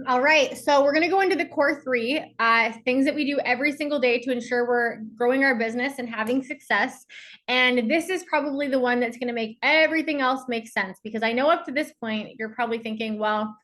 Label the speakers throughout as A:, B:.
A: All right, so we're going to go into the core three things that we do every single day to ensure we're growing our business and having success. And this is probably the one that's going to make everything else make sense because I know up to this point, you're probably thinking, well,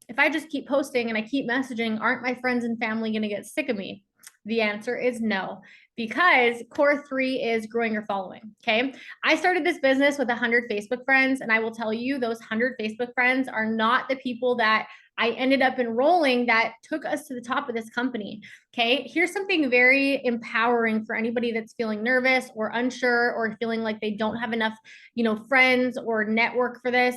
A: if I just keep posting and I keep messaging, aren't my friends and family going to get sick of me? The answer is no, because core three is growing your following. Okay. I started this business with 100 Facebook friends, and I will tell you, those 100 Facebook friends are not the people that I ended up enrolling that took us to the top of this company. Okay. Here's something very empowering for anybody that's feeling nervous or unsure or feeling like they don't have enough, friends or network for this.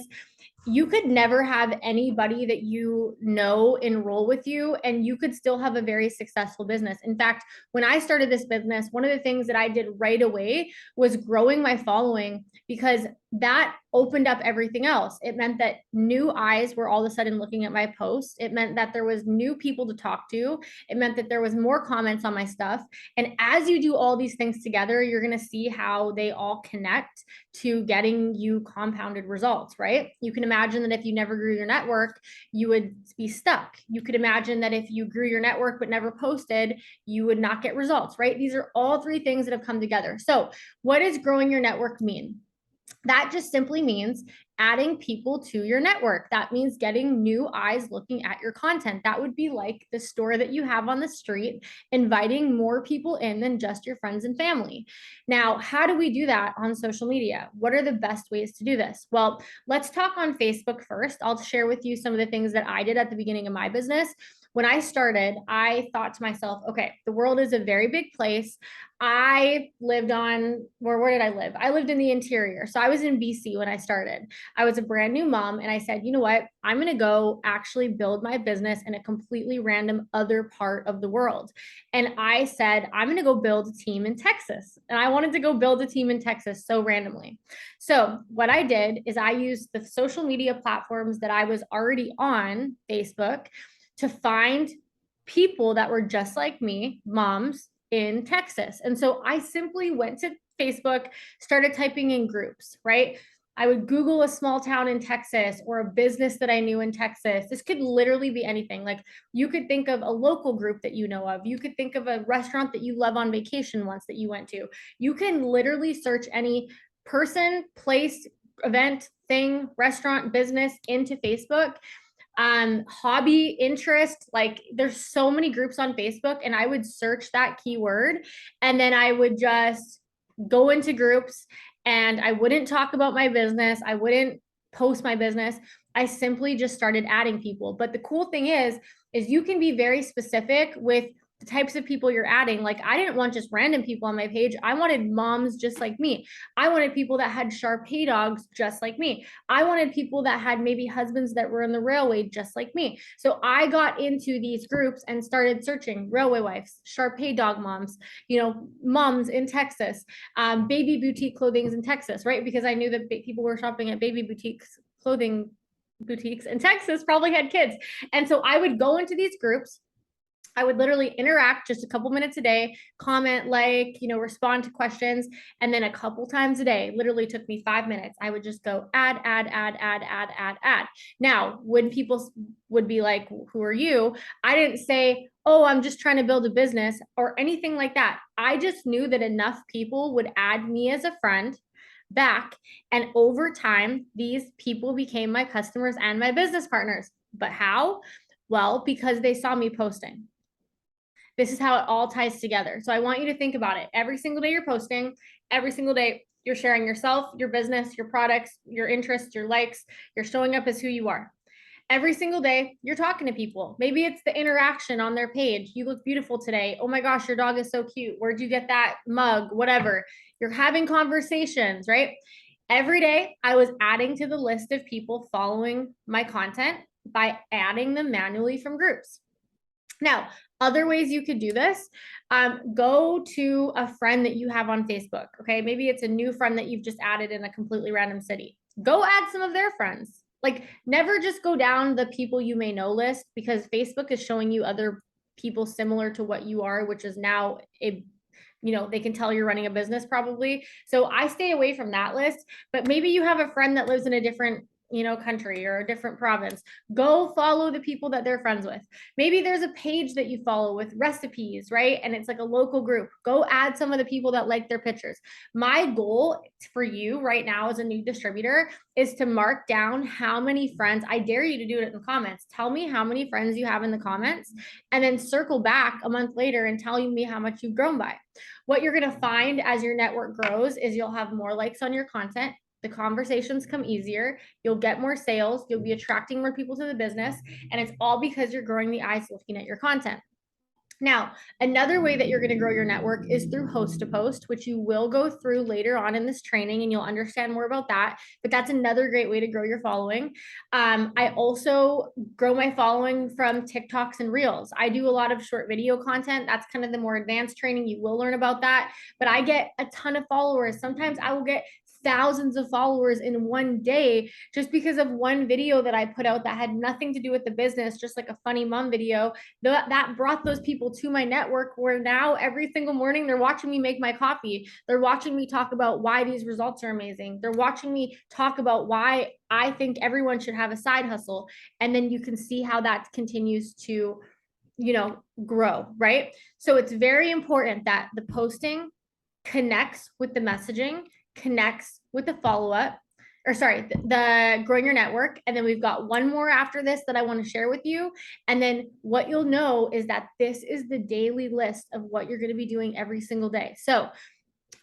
A: You could never have anybody that you know enroll with you, and you could still have a very successful business. In fact, when I started this business, one of the things that I did right away was growing my following, because that opened up everything else. It meant that new eyes were all of a sudden looking at my posts. It meant that there was new people to talk to. It meant that there was more comments on my stuff. And as you do all these things together, you're going to see how they all connect to getting you compounded results, right? You can imagine that if you never grew your network, you would be stuck. You could imagine that if you grew your network but never posted, you would not get results, right? These are all three things that have come together. So, what does growing your network mean? That just simply means adding people to your network. That means getting new eyes looking at your content. That would be like the store that you have on the street, inviting more people in than just your friends and family. Now, how do we do that on social media? What are the best ways to do this? Well, let's talk on Facebook first. I'll share with you some of the things that I did at the beginning of my business. When I started, I thought to myself, okay, the world is a very big place. I lived on, where did I live? I lived in the interior. So I was in BC when I started. I was a brand new mom, and I said, you know what? I'm going to go actually build my business in a completely random other part of the world. And I said, I'm going to go build a team in Texas. And I wanted to go build a team in Texas so randomly. So what I did is I used the social media platforms that I was already on, Facebook, to find people that were just like me, moms in Texas. And so I simply went to Facebook, started typing in groups, right? I would Google a small town in Texas or a business that I knew in Texas. This could literally be anything. Like, you could think of a local group that you know of. You could think of a restaurant that you love on vacation once that you went to. You can literally search any person, place, event, thing, restaurant, business into Facebook, hobby, interest. Like, there's so many groups on Facebook, and I would search that keyword, and then I would just go into groups, and I wouldn't talk about my business. I wouldn't post my business. I simply just started adding people. But the cool thing is you can be very specific with the types of people you're adding. Like, I didn't want just random people on my page. I wanted moms just like me. I wanted people that had Shar-Pei dogs just like me. I wanted people that had maybe husbands that were in the railway just like me. So I got into these groups and started searching railway wives, Shar-Pei dog moms, moms in Texas, baby boutique clothings in Texas, right? Because I knew that people were shopping at baby boutiques, clothing boutiques in Texas, probably had kids. And so I would go into these groups. I would literally interact just a couple minutes a day, comment, respond to questions. And then a couple times a day, literally took me 5 minutes. I would just go add, add, add, add, add, add, add. Now, when people would be like, who are you? I didn't say, oh, I'm just trying to build a business or anything like that. I just knew that enough people would add me as a friend back. And over time, these people became my customers and my business partners. But how? Well, because they saw me posting. This is how it all ties together. So I want you to think about it. Every single day you're posting, every single day you're sharing yourself, your business, your products, your interests, your likes, you're showing up as who you are. Every single day you're talking to people. Maybe it's the interaction on their page. You look beautiful today. Oh my gosh, your dog is so cute. Where'd you get that mug? Whatever. You're having conversations, right? Every day I was adding to the list of people following my content by adding them manually from groups. Now, other ways you could do this, go to a friend that you have on Facebook. Okay, maybe it's a new friend that you've just added in a completely random city. Go add some of their friends. Like, never just go down the people you may know list, because Facebook is showing you other people similar to what you are, which is now they can tell you're running a business probably. So I stay away from that list. But maybe you have a friend that lives in a different country or a different province. Go follow the people that they're friends with. Maybe there's a page that you follow with recipes, right? And it's like a local group. Go add some of the people that like their pictures. My goal for you right now as a new distributor is to mark down how many friends. I dare you to do it in the comments. Tell me how many friends you have in the comments, and then circle back a month later and tell me how much you've grown by. What you're going to find as your network grows is you'll have more likes on your content. The conversations come easier. You'll get more sales. You'll be attracting more people to the business. And it's all because you're growing the eyes looking at your content. Now, another way that you're going to grow your network is through host to post, which you will go through later on in this training and you'll understand more about that. But that's another great way to grow your following. I also grow my following from TikToks and Reels. I do a lot of short video content. That's kind of the more advanced training. You will learn about that. But I get a ton of followers. Sometimes I will get thousands of followers in one day just because of one video that I put out that had nothing to do with the business, just like a funny mom video that brought those people to my network, where now every single morning they're watching me make my coffee. They're watching me talk about why these results are amazing. They're watching me talk about why I think everyone should have a side hustle. And then you can see how that continues to, grow, right? So it's very important that the posting connects with the messaging, connects with the follow-up, or sorry, the growing your network. And then we've got one more after this that I want to share with you. And then what you'll know is that this is the daily list of what you're going to be doing every single day. So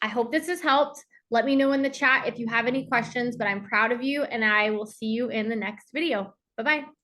A: I hope this has helped. Let me know in the chat if you have any questions, but I'm proud of you and I will see you in the next video. Bye-bye.